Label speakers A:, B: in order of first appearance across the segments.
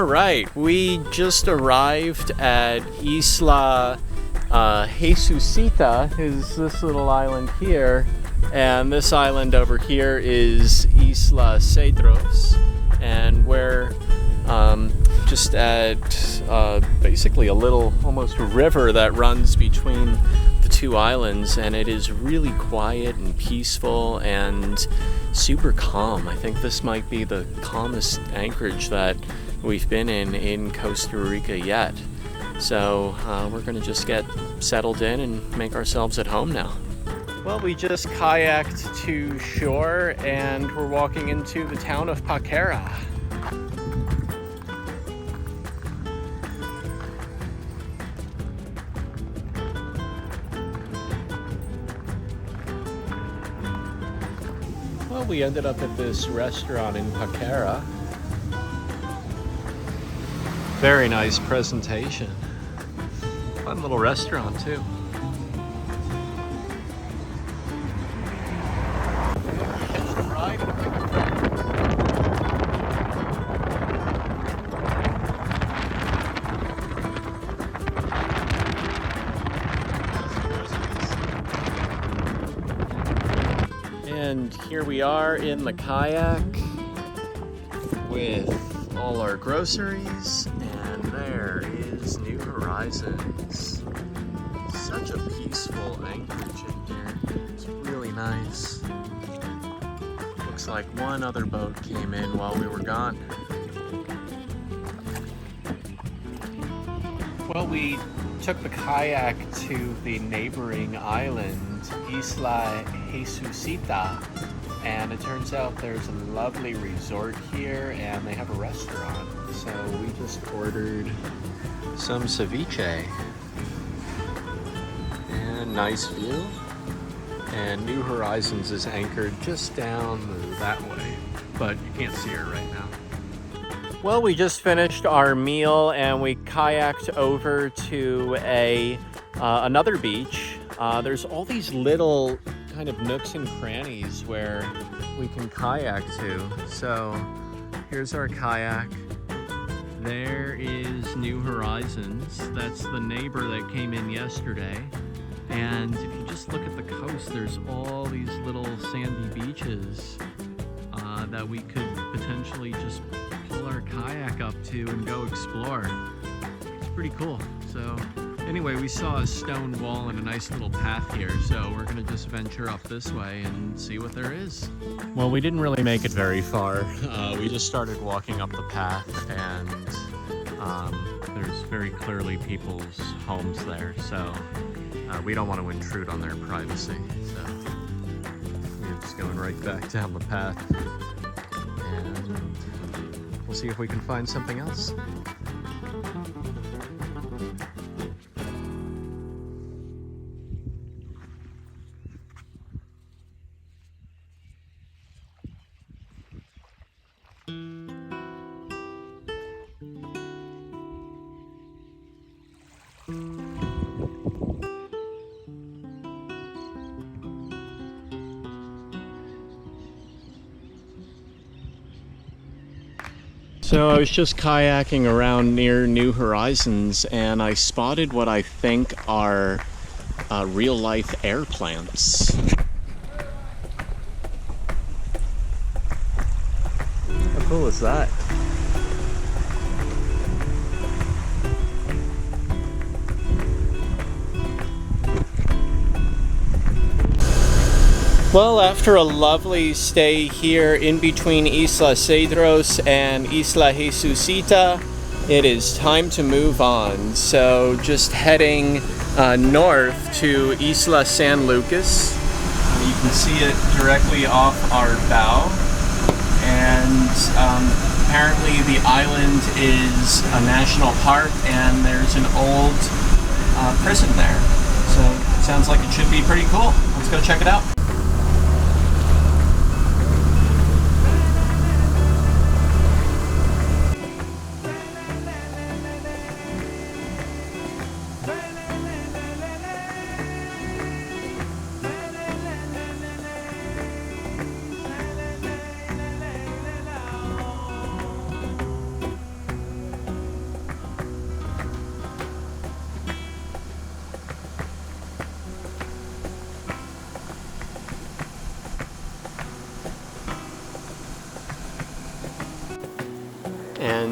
A: All right, we just arrived at Isla Jesusita, is this little island here, and this island over here is Isla Cedros, and we're just at basically a little almost river that runs between the two islands, and it is really quiet and peaceful and super calm. I think this might be the calmest anchorage that we've been in Costa Rica yet. So we're gonna just get settled in and make ourselves at home now. Well, we just kayaked to shore and we're walking into the town of Paquera. Well, we ended up at this restaurant in Paquera. Very nice presentation. Fun little restaurant too. And here we are in the kayak with all our groceries, and there is New Horizons. Such a peaceful anchorage in here. It's really nice. Looks like one other boat came in while we were gone. Well, we took the kayak to the neighboring island, Isla Jesusita, and it turns out there's a lovely resort here and they have a restaurant. So we just ordered some ceviche. And nice view. And New Horizons is anchored just down that way, but you can't see her right now. Well, we just finished our meal and we kayaked over to another beach. There's all these little kind of nooks and crannies where we can kayak to. So here's our kayak. There is New Horizons. That's the neighbor that came in yesterday. And if you just look at the coast, there's all these little sandy beaches that we could potentially just pull our kayak up to and go explore. It's pretty cool. So anyway, we saw a stone wall and a nice little path here, so we're gonna just venture up this way and see what there is. Well, we didn't really make it very far. We just started walking up the path, and there's very clearly people's homes there, so we don't want to intrude on their privacy. So we're just going right back down the path, and we'll see if we can find something else. So I was just kayaking around near New Horizons and I spotted what I think are real-life air plants. How cool is that? Well, after a lovely stay here in between Isla Cedros and Isla Jesusita, it is time to move on. So just heading north to Isla San Lucas. You can see it directly off our bow. And apparently the island is a national park and there's an old prison there. So it sounds like it should be pretty cool. Let's go check it out.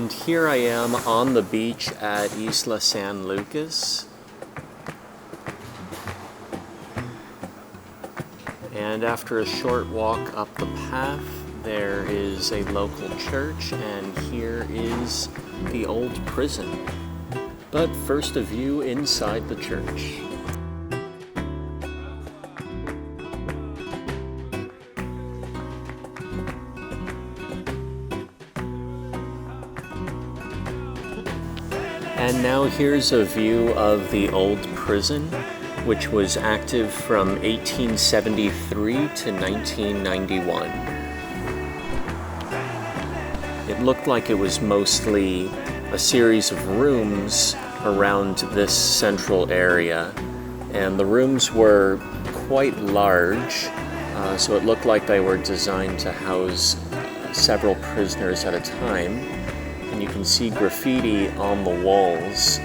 A: And here I am on the beach at Isla San Lucas. And after a short walk up the path, there is a local church, and here is the old prison. But first, a view inside the church. And now here's a view of the old prison, which was active from 1873 to 1991. It looked like it was mostly a series of rooms around this central area, and the rooms were quite large, so it looked like they were designed to house several prisoners at a time. And you can see graffiti on the walls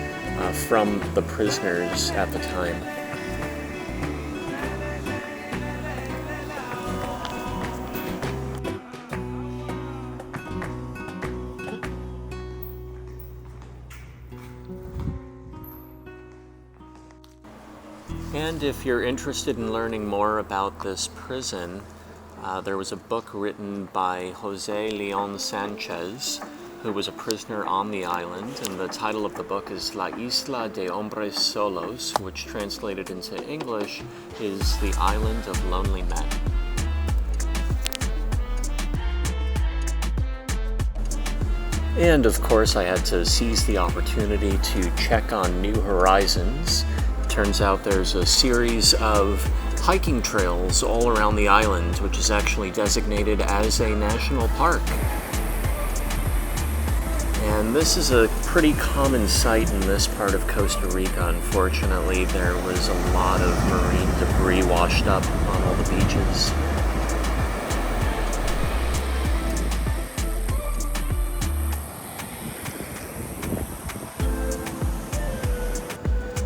A: from the prisoners at the time. And if you're interested in learning more about this prison, there was a book written by Jose Leon Sanchez, who was a prisoner on the island, and the title of the book is La Isla de Hombres Solos, which translated into English is The Island of Lonely Men. And of course I had to seize the opportunity to check on New Horizons. Turns out there's a series of hiking trails all around the island, which is actually designated as a national park. And this is a pretty common sight in this part of Costa Rica, unfortunately. There was a lot of marine debris washed up on all the beaches.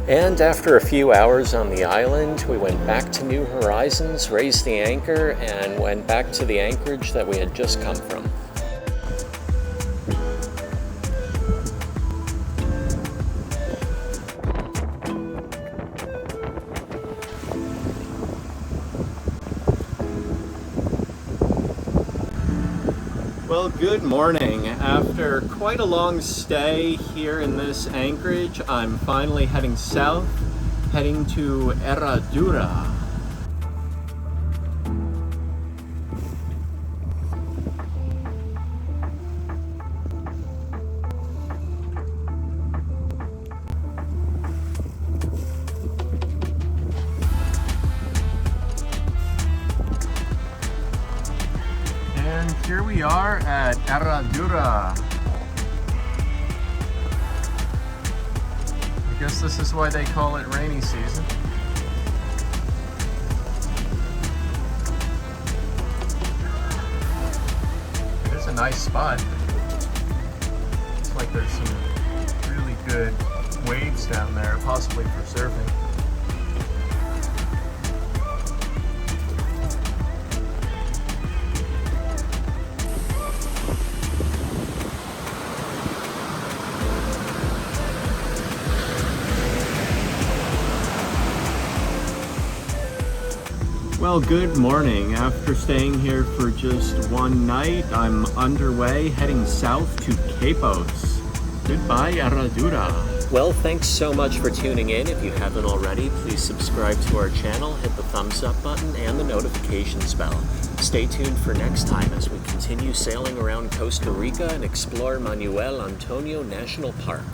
A: And after a few hours on the island, we went back to New Horizons, raised the anchor, and went back to the anchorage that we had just come from. Well, good morning. After quite a long stay here in this anchorage, I'm finally heading south, heading to Herradura. And here we are at Herradura. I guess this is why they call it rainy season. It is a nice spot. Looks like there's some really good waves down there, possibly for surfing. Well, good morning. After staying here for just one night, I'm underway heading south to Quepos. Goodbye, Herradura. Well, thanks so much for tuning in. If you haven't already, please subscribe to our channel, hit the thumbs up button and the notifications bell. Stay tuned for next time as we continue sailing around Costa Rica and explore Manuel Antonio National Park.